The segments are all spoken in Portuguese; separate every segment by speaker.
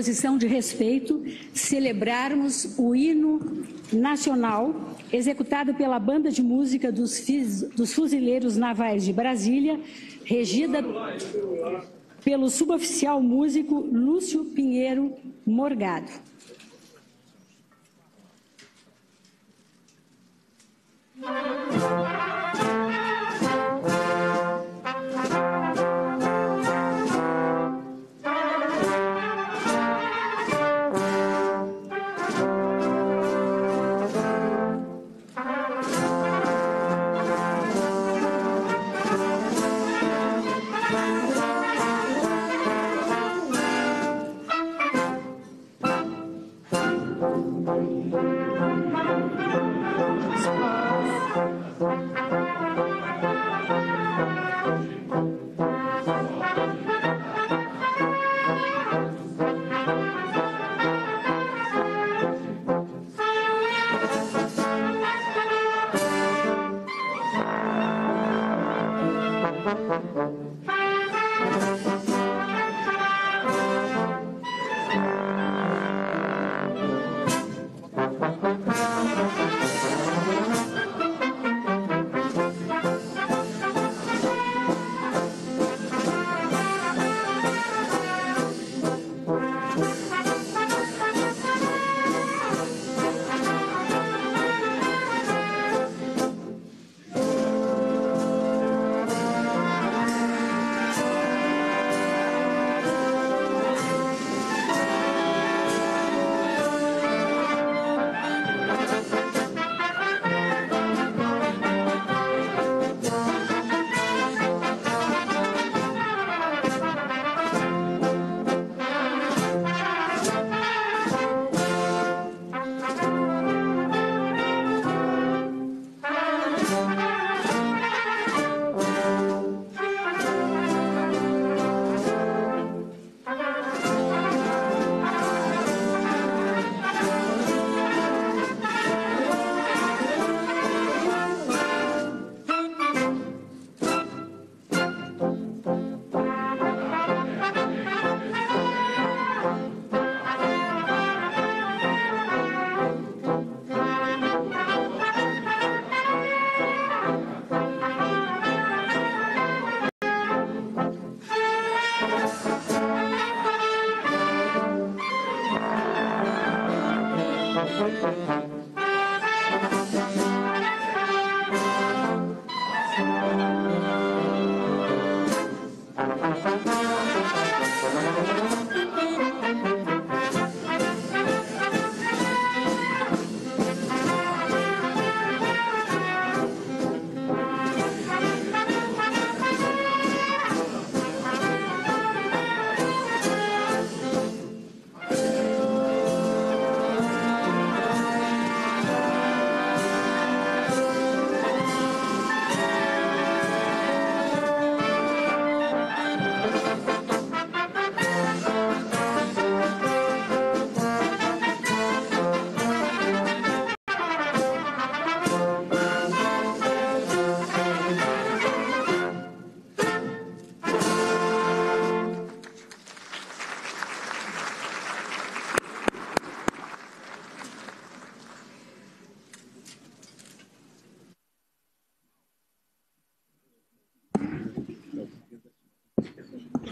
Speaker 1: posição de respeito, celebrarmos o hino nacional executado pela Banda de Música dos Fuzileiros Navais de Brasília, regida pelo suboficial músico Lúcio Pinheiro Morgado.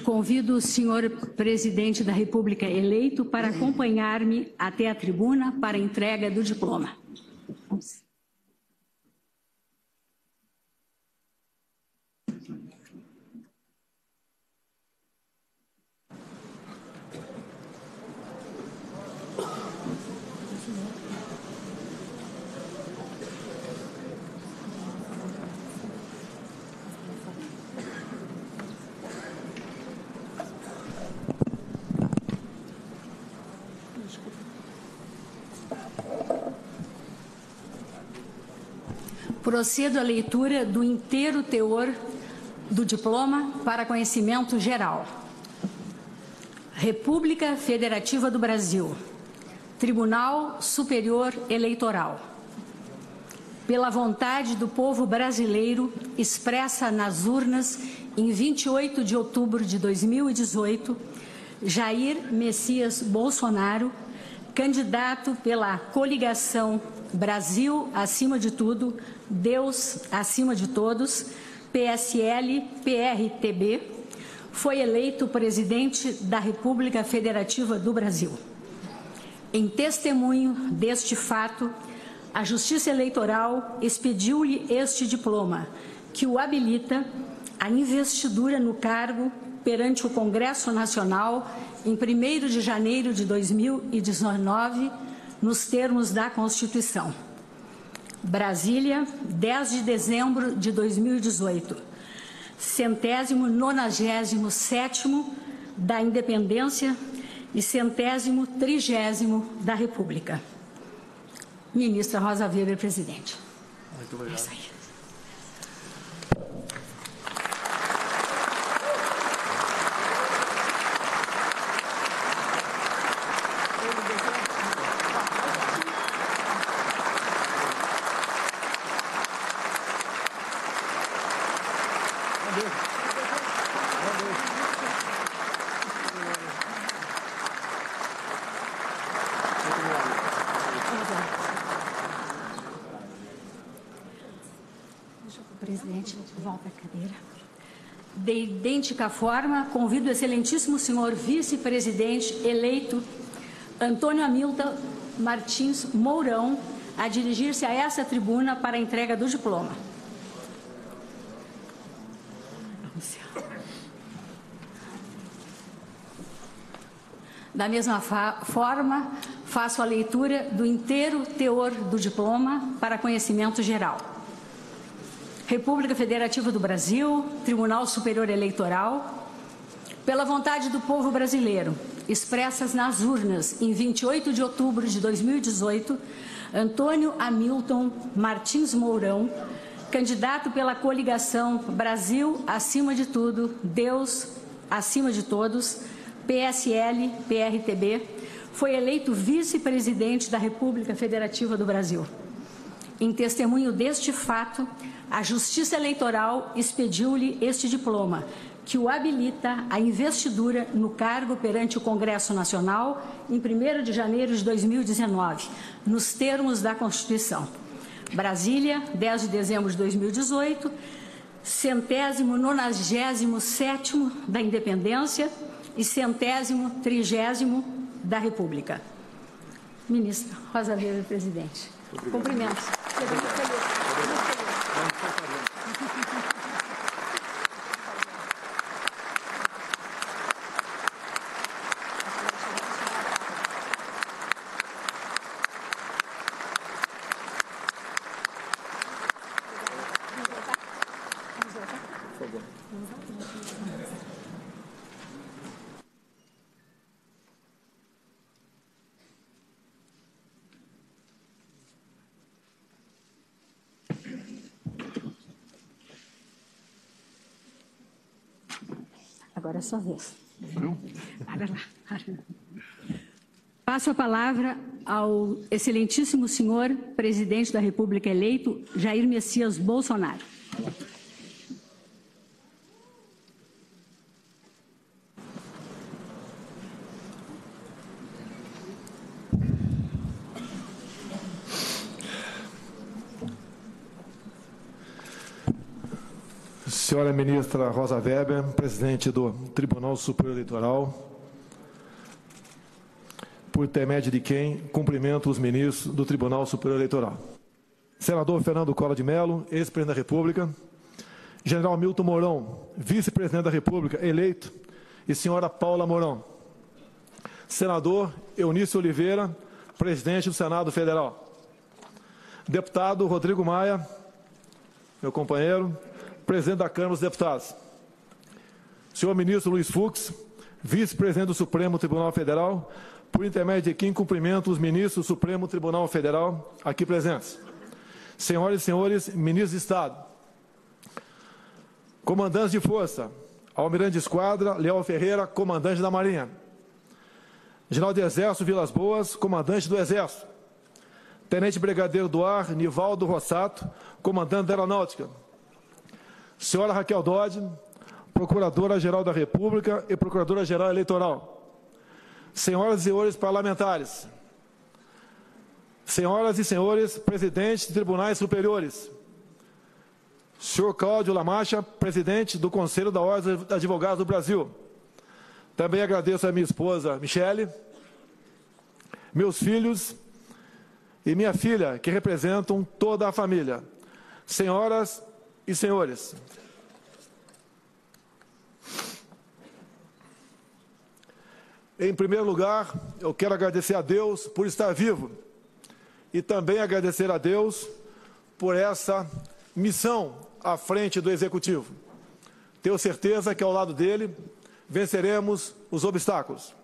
Speaker 1: Convido o senhor presidente da República eleito para acompanhar-me até a tribuna para a entrega do diploma. Procedo à leitura do inteiro teor do diploma para conhecimento geral. República Federativa do Brasil. Tribunal Superior Eleitoral. Pela vontade do povo brasileiro expressa nas urnas em 28 de outubro de 2018, Jair Messias Bolsonaro, candidato pela coligação Brasil acima de tudo, Deus acima de todos, PSL-PRTB, foi eleito presidente da República Federativa do Brasil. Em testemunho deste fato, a Justiça Eleitoral expediu-lhe este diploma, que o habilita à investidura no cargo perante o Congresso Nacional em 1º de janeiro de 2019, nos termos da Constituição. Brasília, 10 de dezembro de 2018, 197º da Independência e 130º da República. Ministra Rosa Weber, presidente.
Speaker 2: Muito obrigado.
Speaker 1: É isso aí. Presidente, volta a cadeira. De idêntica forma, convido o excelentíssimo senhor vice-presidente eleito Antônio Hamilton Martins Mourão a dirigir-se a essa tribuna para a entrega do diploma. Da mesma forma, faço a leitura do inteiro teor do diploma para conhecimento geral. República Federativa do Brasil, Tribunal Superior Eleitoral, pela vontade do povo brasileiro, expressas nas urnas em 28 de outubro de 2018, Antônio Hamilton Martins Mourão, candidato pela coligação Brasil acima de tudo, Deus acima de todos, PSL-PRTB, foi eleito vice-presidente da República Federativa do Brasil. Em testemunho deste fato, a Justiça Eleitoral expediu-lhe este diploma, que o habilita à investidura no cargo perante o Congresso Nacional em 1º de janeiro de 2019, nos termos da Constituição. Brasília, 10 de dezembro de 2018, 197º da Independência e 130º da República. Ministra Rosa Weber, presidente. Cumprimentos. Agora é sua vez. Para lá. Passo a palavra ao excelentíssimo senhor presidente da República eleito, Jair Messias Bolsonaro.
Speaker 2: Senhora ministra Rosa Weber, presidente do Tribunal Superior Eleitoral, por intermédio de quem cumprimento os ministros do Tribunal Superior Eleitoral. Senador Fernando Collor de Mello, ex-presidente da República, General Hamilton Mourão, vice-presidente da República, eleito, e senhora Paula Mourão. Senador Eunício Oliveira, presidente do Senado Federal. Deputado Rodrigo Maia, meu companheiro, presidente da Câmara dos Deputados. Senhor ministro Luiz Fux, vice-presidente do Supremo Tribunal Federal, por intermédio de quem cumprimento os ministros do Supremo Tribunal Federal aqui presentes. Senhoras e senhores ministros de Estado, comandantes de força, almirante de esquadra Leal Ferreira, comandante da Marinha, general de Exército Vilas Boas, comandante do Exército, tenente brigadeiro do Ar Nivaldo Rossato, comandante da Aeronáutica, senhora Raquel Dodge, Procuradora-Geral da República e Procuradora-Geral Eleitoral. senhoras e senhores parlamentares, senhoras e senhores presidentes de tribunais superiores, senhor Cláudio Lamacha, presidente do Conselho da Ordem dos Advogados do Brasil. Também agradeço a minha esposa, Michele, meus filhos e minha filha, que representam toda a família. Senhoras e senhores, em primeiro lugar, eu quero agradecer a Deus por estar vivo e também agradecer a Deus por essa missão à frente do Executivo. Tenho certeza que ao lado dele venceremos os obstáculos.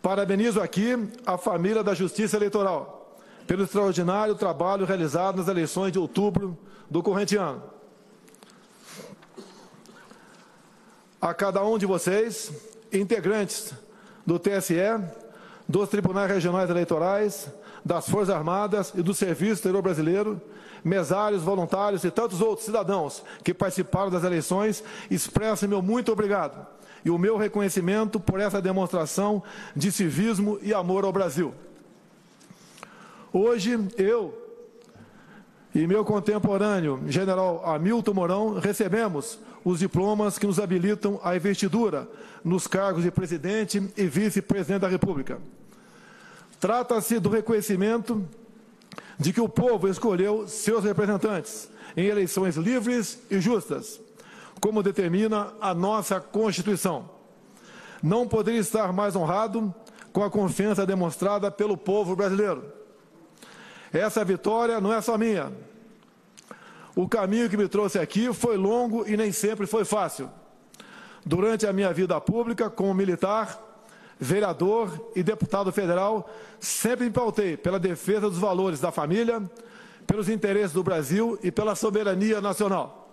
Speaker 2: Parabenizo aqui a família da Justiça Eleitoral pelo extraordinário trabalho realizado nas eleições de outubro do corrente ano. A cada um de vocês, integrantes do TSE, dos Tribunais Regionais Eleitorais, das Forças Armadas e do Serviço Exterior Brasileiro, mesários, voluntários e tantos outros cidadãos que participaram das eleições, expresso meu muito obrigado e o meu reconhecimento por essa demonstração de civismo e amor ao Brasil. Hoje, eu e meu contemporâneo, general Hamilton Mourão, recebemos os diplomas que nos habilitam à investidura nos cargos de presidente e vice-presidente da República. Trata-se do reconhecimento de que o povo escolheu seus representantes em eleições livres e justas, como determina a nossa Constituição. Não poderia estar mais honrado com a confiança demonstrada pelo povo brasileiro. Essa vitória não é só minha. O caminho que me trouxe aqui foi longo e nem sempre foi fácil. Durante a minha vida pública, como militar, vereador e deputado federal, sempre me pautei pela defesa dos valores da família, pelos interesses do Brasil e pela soberania nacional.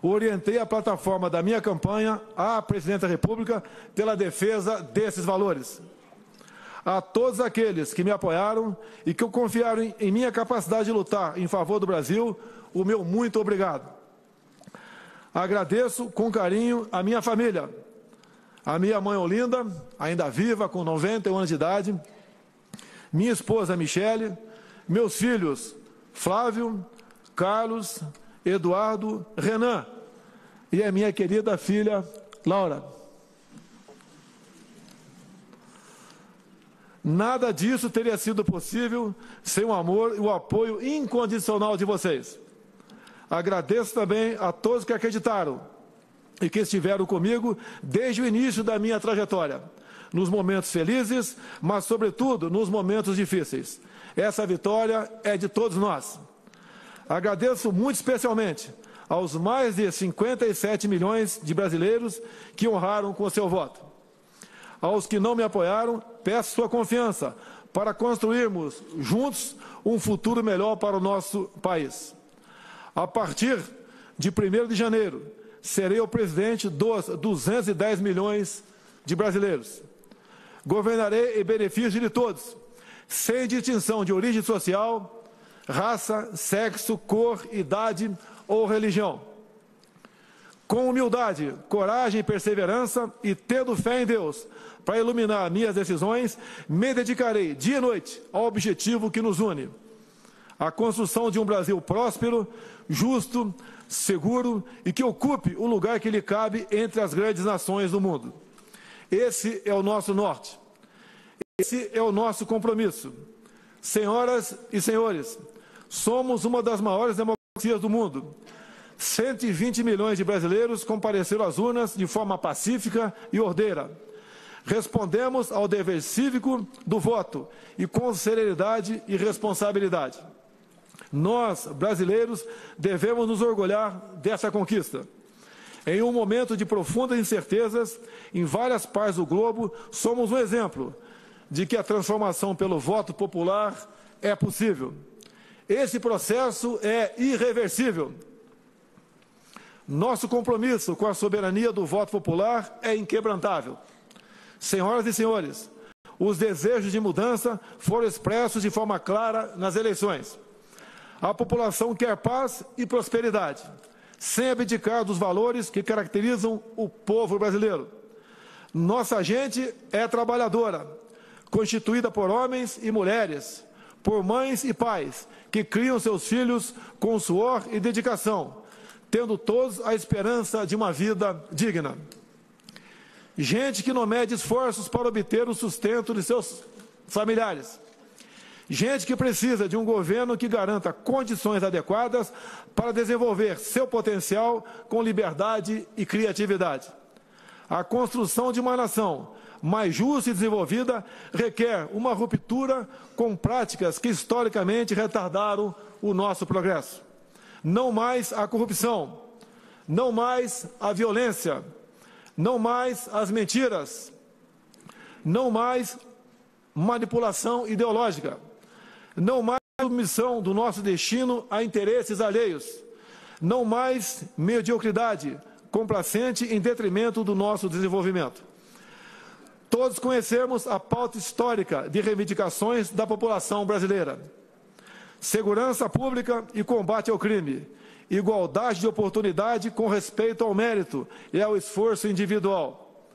Speaker 2: Orientei a plataforma da minha campanha à Presidenta da República pela defesa desses valores. A todos aqueles que me apoiaram e que confiaram em minha capacidade de lutar em favor do Brasil, o meu muito obrigado. Agradeço com carinho a minha família, a minha mãe Olinda, ainda viva, com 91 anos de idade, minha esposa Michele, meus filhos Flávio, Carlos, Eduardo, Renan e a minha querida filha Laura. Nada disso teria sido possível sem o amor e o apoio incondicional de vocês. Agradeço também a todos que acreditaram e que estiveram comigo desde o início da minha trajetória, nos momentos felizes, mas, sobretudo, nos momentos difíceis. Essa vitória é de todos nós. Agradeço muito especialmente aos mais de 57 milhões de brasileiros que honraram com o seu voto. Aos que não me apoiaram, peço sua confiança para construirmos juntos um futuro melhor para o nosso país. A partir de 1º de janeiro, serei o presidente dos 210 milhões de brasileiros. Governarei em benefício de todos, sem distinção de origem social, raça, sexo, cor, idade ou religião. Com humildade, coragem e perseverança e tendo fé em Deus para iluminar minhas decisões, me dedicarei dia e noite ao objetivo que nos une: a construção de um Brasil próspero, justo, seguro e que ocupe o lugar que lhe cabe entre as grandes nações do mundo. Esse é o nosso norte. Esse é o nosso compromisso. Senhoras e senhores, somos uma das maiores democracias do mundo. 120 milhões de brasileiros compareceram às urnas de forma pacífica e ordeira. Respondemos ao dever cívico do voto e com serenidade e responsabilidade. Nós, brasileiros, devemos nos orgulhar dessa conquista. Em um momento de profundas incertezas, em várias partes do globo, somos um exemplo de que a transformação pelo voto popular é possível. Esse processo é irreversível. Nosso compromisso com a soberania do voto popular é inquebrantável. Senhoras e senhores, os desejos de mudança foram expressos de forma clara nas eleições. A população quer paz e prosperidade, sem abdicar dos valores que caracterizam o povo brasileiro. Nossa gente é trabalhadora, constituída por homens e mulheres, por mães e pais, que criam seus filhos com suor e dedicação, tendo todos a esperança de uma vida digna. Gente que não mede esforços para obter o sustento de seus familiares. Gente que precisa de um governo que garanta condições adequadas para desenvolver seu potencial com liberdade e criatividade. A construção de uma nação mais justa e desenvolvida requer uma ruptura com práticas que historicamente retardaram o nosso progresso. Não mais a corrupção, não mais a violência, não mais as mentiras, não mais manipulação ideológica, não mais submissão do nosso destino a interesses alheios, não mais mediocridade complacente em detrimento do nosso desenvolvimento. Todos conhecemos a pauta histórica de reivindicações da população brasileira. Segurança pública e combate ao crime. Igualdade de oportunidade com respeito ao mérito e ao esforço individual.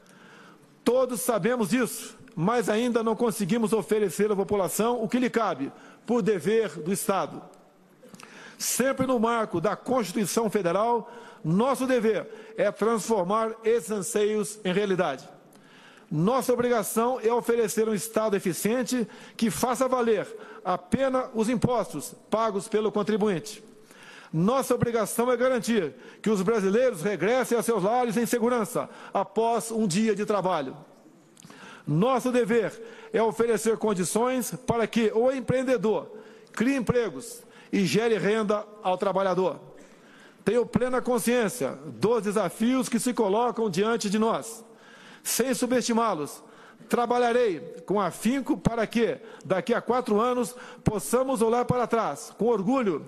Speaker 2: Todos sabemos disso, mas ainda não conseguimos oferecer à população o que lhe cabe, por dever do Estado. Sempre no marco da Constituição Federal, nosso dever é transformar esses anseios em realidade. Nossa obrigação é oferecer um Estado eficiente que faça valer a pena os impostos pagos pelo contribuinte. Nossa obrigação é garantir que os brasileiros regressem a seus lares em segurança após um dia de trabalho. Nosso dever é oferecer condições para que o empreendedor crie empregos e gere renda ao trabalhador. Tenho plena consciência dos desafios que se colocam diante de nós. Sem subestimá-los, trabalharei com afinco para que, daqui a 4 anos, possamos olhar para trás, com orgulho,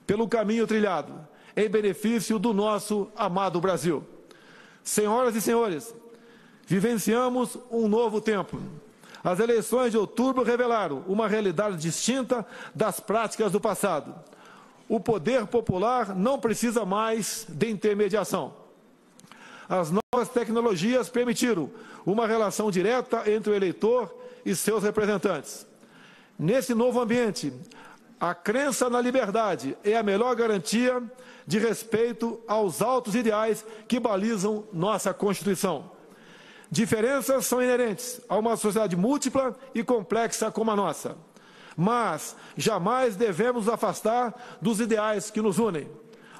Speaker 2: pelo caminho trilhado, em benefício do nosso amado Brasil. Senhoras e senhores, vivenciamos um novo tempo. As eleições de outubro revelaram uma realidade distinta das práticas do passado. O poder popular não precisa mais de intermediação. As novas tecnologias permitiram uma relação direta entre o eleitor e seus representantes. Nesse novo ambiente, a crença na liberdade é a melhor garantia de respeito aos altos ideais que balizam nossa Constituição. Diferenças são inerentes a uma sociedade múltipla e complexa como a nossa. Mas jamais devemos nos afastar dos ideais que nos unem.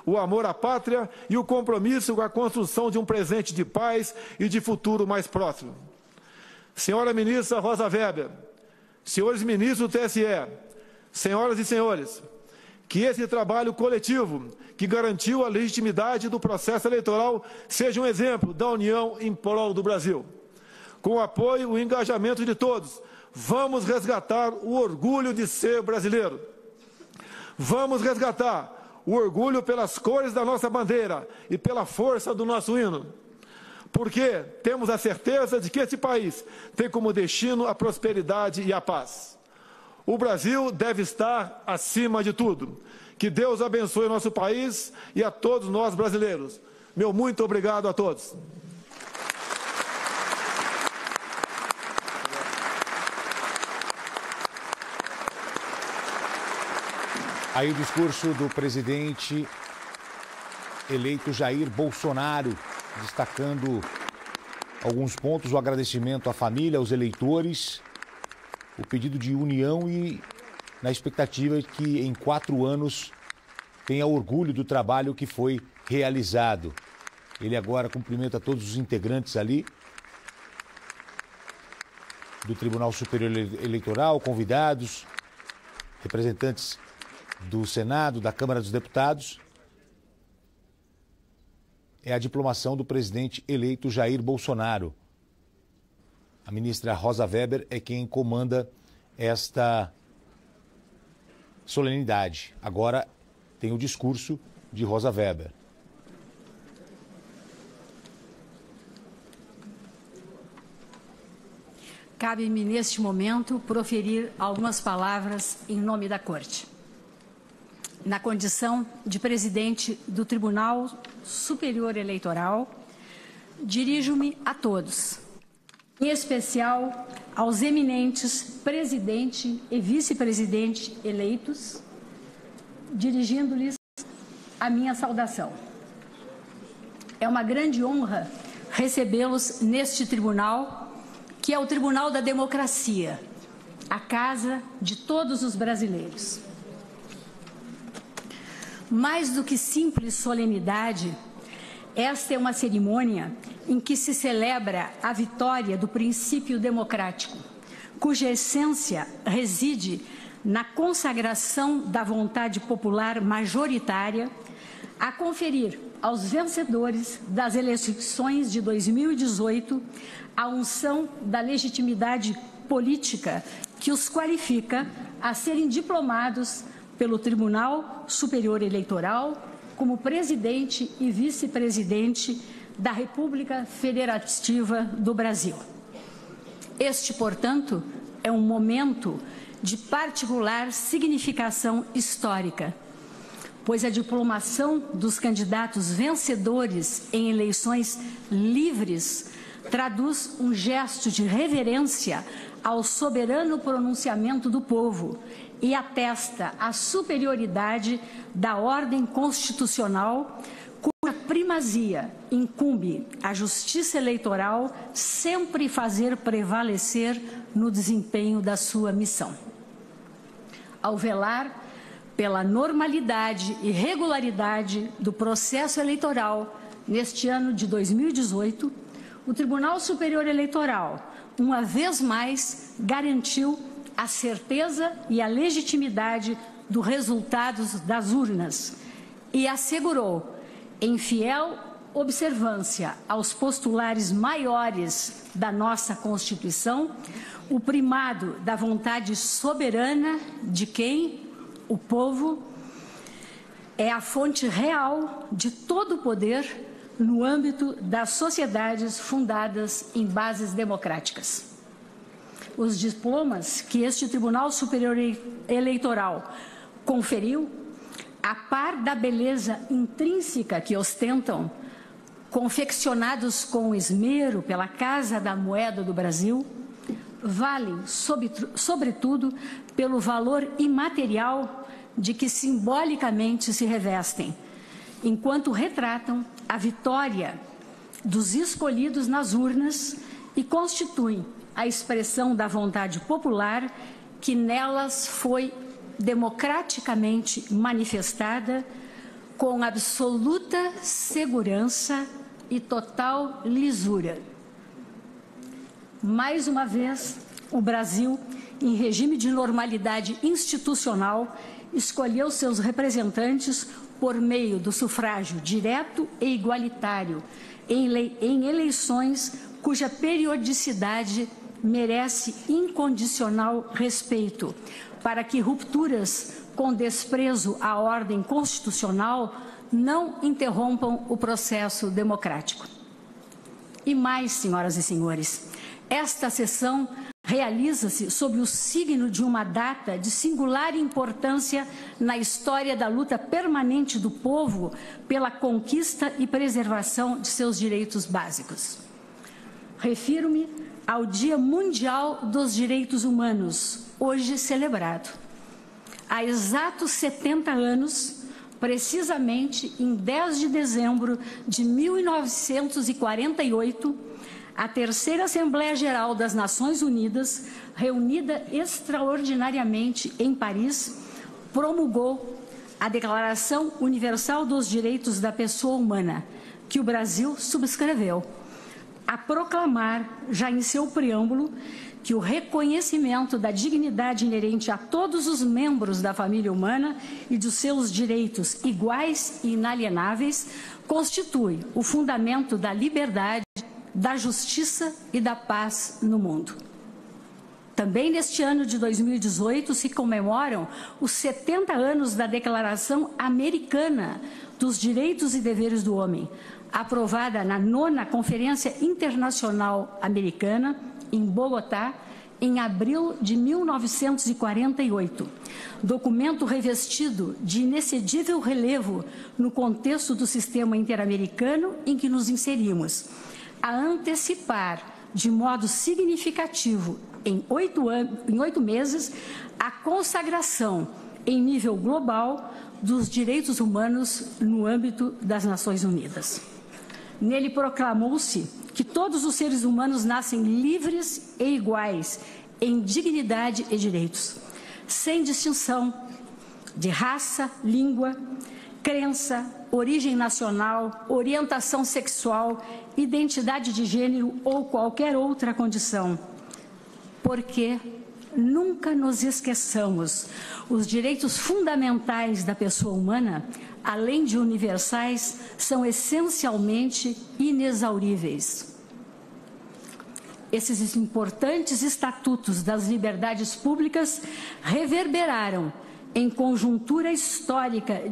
Speaker 2: O amor à pátria e o compromisso com a construção de um presente de paz e de futuro mais próximo. Senhora Ministra Rosa Weber, senhores ministros do TSE, senhoras e senhores, que esse trabalho coletivo que garantiu a legitimidade do processo eleitoral seja um exemplo da união em prol do Brasil. Com o apoio e o engajamento de todos, vamos resgatar o orgulho de ser brasileiro. Vamos resgatar o orgulho pelas cores da nossa bandeira e pela força do nosso hino. Porque temos a certeza de que esse país tem como destino a prosperidade e a paz. O Brasil deve estar acima de tudo. Que Deus abençoe o nosso país e a todos nós brasileiros. Meu muito obrigado a todos.
Speaker 3: Aí o discurso do presidente eleito Jair Bolsonaro, destacando alguns pontos, o agradecimento à família, aos eleitores, o pedido de união e na expectativa de que em 4 anos tenha orgulho do trabalho que foi realizado. Ele agora cumprimenta todos os integrantes ali do Tribunal Superior Eleitoral, convidados, representantes do Senado, da Câmara dos Deputados. É a diplomação do presidente eleito Jair Bolsonaro. A ministra Rosa Weber é quem comanda esta solenidade. Agora tem o discurso de Rosa Weber.
Speaker 1: Cabe-me, neste momento, proferir algumas palavras em nome da Corte. Na condição de presidente do Tribunal Superior Eleitoral, dirijo-me a todos, em especial aos eminentes presidente e vice-presidente eleitos, dirigindo-lhes a minha saudação. É uma grande honra recebê-los neste tribunal, que é o Tribunal da Democracia, a casa de todos os brasileiros. Mais do que simples solenidade, esta é uma cerimônia em que se celebra a vitória do princípio democrático, cuja essência reside na consagração da vontade popular majoritária a conferir aos vencedores das eleições de 2018 a unção da legitimidade política que os qualifica a serem diplomados pelo Tribunal Superior Eleitoral como presidente e vice-presidente da República Federativa do Brasil. Este, portanto, é um momento de particular significação histórica, pois a diplomação dos candidatos vencedores em eleições livres traduz um gesto de reverência ao soberano pronunciamento do povo e atesta a superioridade da ordem constitucional, cuja primazia incumbe à Justiça Eleitoral sempre fazer prevalecer no desempenho da sua missão. Ao velar pela normalidade e regularidade do processo eleitoral neste ano de 2018, o Tribunal Superior Eleitoral, uma vez mais, garantiu a certeza e a legitimidade dos resultados das urnas e assegurou, em fiel observância aos postulares maiores da nossa Constituição, o primado da vontade soberana de quem, o povo, é a fonte real de todo o poder no âmbito das sociedades fundadas em bases democráticas. Os diplomas que este Tribunal Superior Eleitoral conferiu, a par da beleza intrínseca que ostentam, confeccionados com esmero pela Casa da Moeda do Brasil, valem, sobretudo, pelo valor imaterial de que simbolicamente se revestem, enquanto retratam a vitória dos escolhidos nas urnas e constituem a expressão da vontade popular que nelas foi democraticamente manifestada com absoluta segurança e total lisura. Mais uma vez, o Brasil, em regime de normalidade institucional, escolheu seus representantes por meio do sufrágio direto e igualitário em eleições cuja periodicidade merece incondicional respeito, para que rupturas com desprezo à ordem constitucional não interrompam o processo democrático. E mais, senhoras e senhores, esta sessão realiza-se sob o signo de uma data de singular importância na história da luta permanente do povo pela conquista e preservação de seus direitos básicos. Refiro-me ao Dia Mundial dos Direitos Humanos, hoje celebrado. Há exatos 70 anos, precisamente em 10 de dezembro de 1948, a Terceira Assembleia Geral das Nações Unidas, reunida extraordinariamente em Paris, promulgou a Declaração Universal dos Direitos da Pessoa Humana, que o Brasil subscreveu, a proclamar, já em seu preâmbulo, que o reconhecimento da dignidade inerente a todos os membros da família humana e dos seus direitos iguais e inalienáveis constitui o fundamento da liberdade, da justiça e da paz no mundo. Também neste ano de 2018 se comemoram os 70 anos da Declaração Americana dos Direitos e Deveres do Homem, aprovada na 9ª Conferência Internacional Americana, em Bogotá, em abril de 1948. Documento revestido de inexcedível relevo no contexto do sistema interamericano em que nos inserimos, a antecipar de modo significativo, em 8 meses, a consagração em nível global dos direitos humanos no âmbito das Nações Unidas. Nele proclamou-se que todos os seres humanos nascem livres e iguais em dignidade e direitos, sem distinção de raça, língua, crença, origem nacional, orientação sexual, identidade de gênero ou qualquer outra condição. Porque nunca nos esqueçamos, os direitos fundamentais da pessoa humana, além de universais, são essencialmente inexauríveis. Esses importantes estatutos das liberdades públicas reverberaram em conjuntura histórica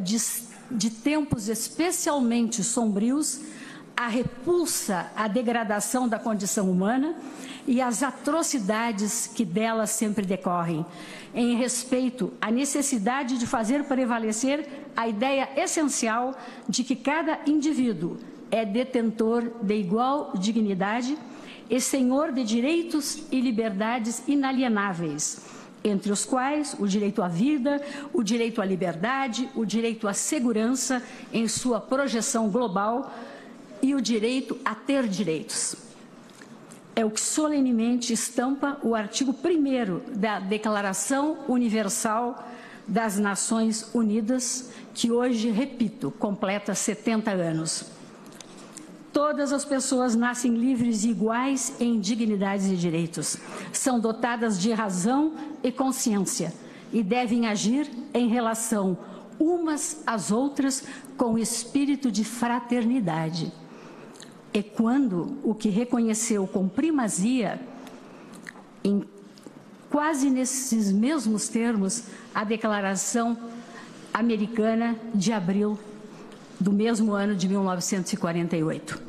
Speaker 1: de tempos especialmente sombrios a repulsa à degradação da condição humana e as atrocidades que delas sempre decorrem, em respeito à necessidade de fazer prevalecer a ideia essencial de que cada indivíduo é detentor de igual dignidade e senhor de direitos e liberdades inalienáveis, entre os quais o direito à vida, o direito à liberdade, o direito à segurança em sua projeção global e o direito a ter direitos. É o que solenemente estampa o artigo 1º da Declaração Universal das Nações Unidas, que hoje, repito, completa 70 anos. Todas as pessoas nascem livres e iguais em dignidades e direitos. São dotadas de razão e consciência e devem agir em relação umas às outras com espírito de fraternidade. E quando o que reconheceu com primazia, quase nesses mesmos termos, a Declaração Americana de abril do mesmo ano de 1948.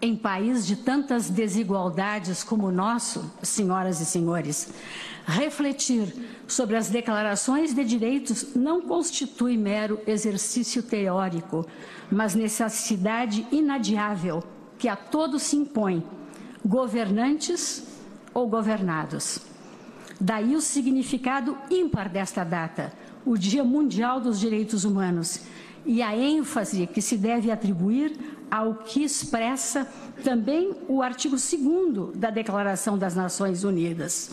Speaker 1: Em país de tantas desigualdades como o nosso, senhoras e senhores, refletir sobre as declarações de direitos não constitui mero exercício teórico, mas necessidade inadiável que a todos se impõe, governantes ou governados. Daí o significado ímpar desta data, o Dia Mundial dos Direitos Humanos, e a ênfase que se deve atribuir ao que expressa também o artigo 2º da Declaração das Nações Unidas.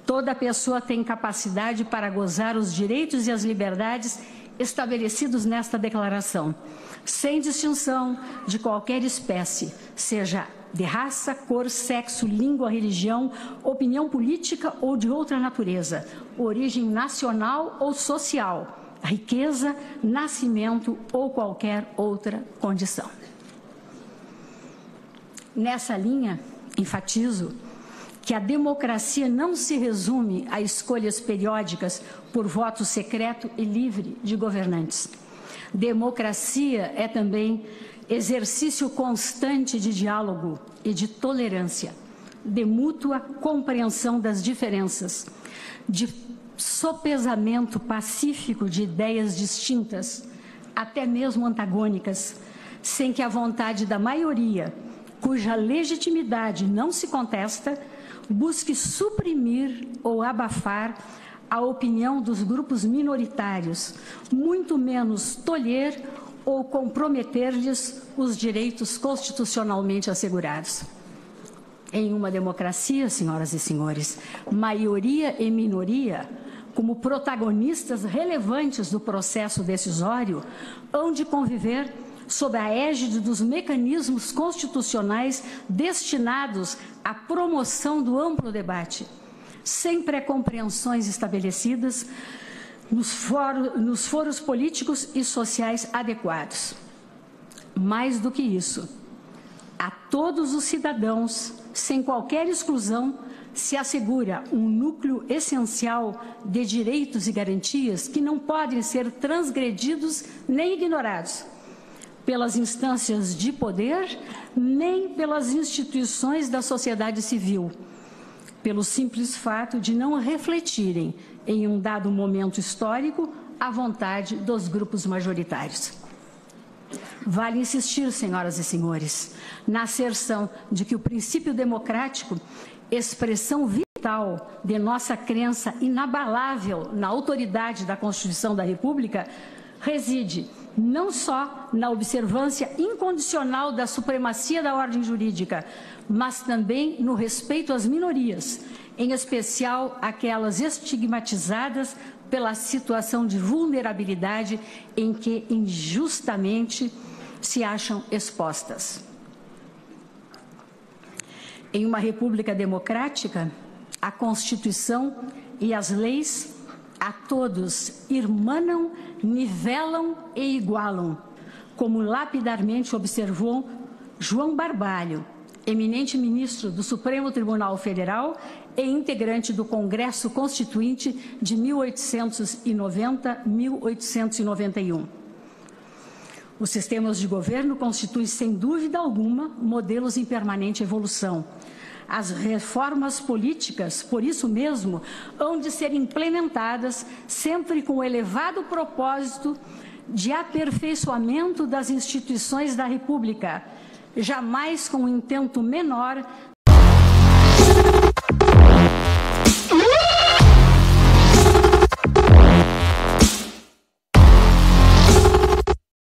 Speaker 1: Toda pessoa tem capacidade para gozar os direitos e as liberdades estabelecidos nesta declaração, sem distinção de qualquer espécie, seja de raça, cor, sexo, língua, religião, opinião política ou de outra natureza, origem nacional ou social, riqueza, nascimento ou qualquer outra condição. Nessa linha, enfatizo que a democracia não se resume a escolhas periódicas por voto secreto e livre de governantes. Democracia é também exercício constante de diálogo e de tolerância, de mútua compreensão das diferenças, de sopesamento pacífico de ideias distintas, até mesmo antagônicas, sem que a vontade da maioria, cuja legitimidade não se contesta, busque suprimir ou abafar a opinião dos grupos minoritários, muito menos tolher ou comprometer-lhes os direitos constitucionalmente assegurados. Em uma democracia, senhoras e senhores, maioria e minoria, como protagonistas relevantes do processo decisório, hão de conviver sob a égide dos mecanismos constitucionais destinados à promoção do amplo debate, sem pré-compreensões estabelecidas nos foros políticos e sociais adequados. Mais do que isso, a todos os cidadãos, sem qualquer exclusão, se assegura um núcleo essencial de direitos e garantias que não podem ser transgredidos nem ignorados pelas instâncias de poder, nem pelas instituições da sociedade civil, pelo simples fato de não refletirem, em um dado momento histórico, a vontade dos grupos majoritários. Vale insistir, senhoras e senhores, na asserção de que o princípio democrático, expressão vital de nossa crença inabalável na autoridade da Constituição da República, reside não só na observância incondicional da supremacia da ordem jurídica, mas também no respeito às minorias, em especial aquelas estigmatizadas pela situação de vulnerabilidade em que injustamente se acham expostas. Em uma república democrática, a Constituição e as leis a todos irmanam, nivelam e igualam, como lapidarmente observou João Barbalho, eminente ministro do Supremo Tribunal Federal e integrante do Congresso Constituinte de 1890-1891. Os sistemas de governo constituem, sem dúvida alguma, modelos em permanente evolução. As reformas políticas, por isso mesmo, hão de ser implementadas sempre com o elevado propósito de aperfeiçoamento das instituições da República, jamais com o intento menor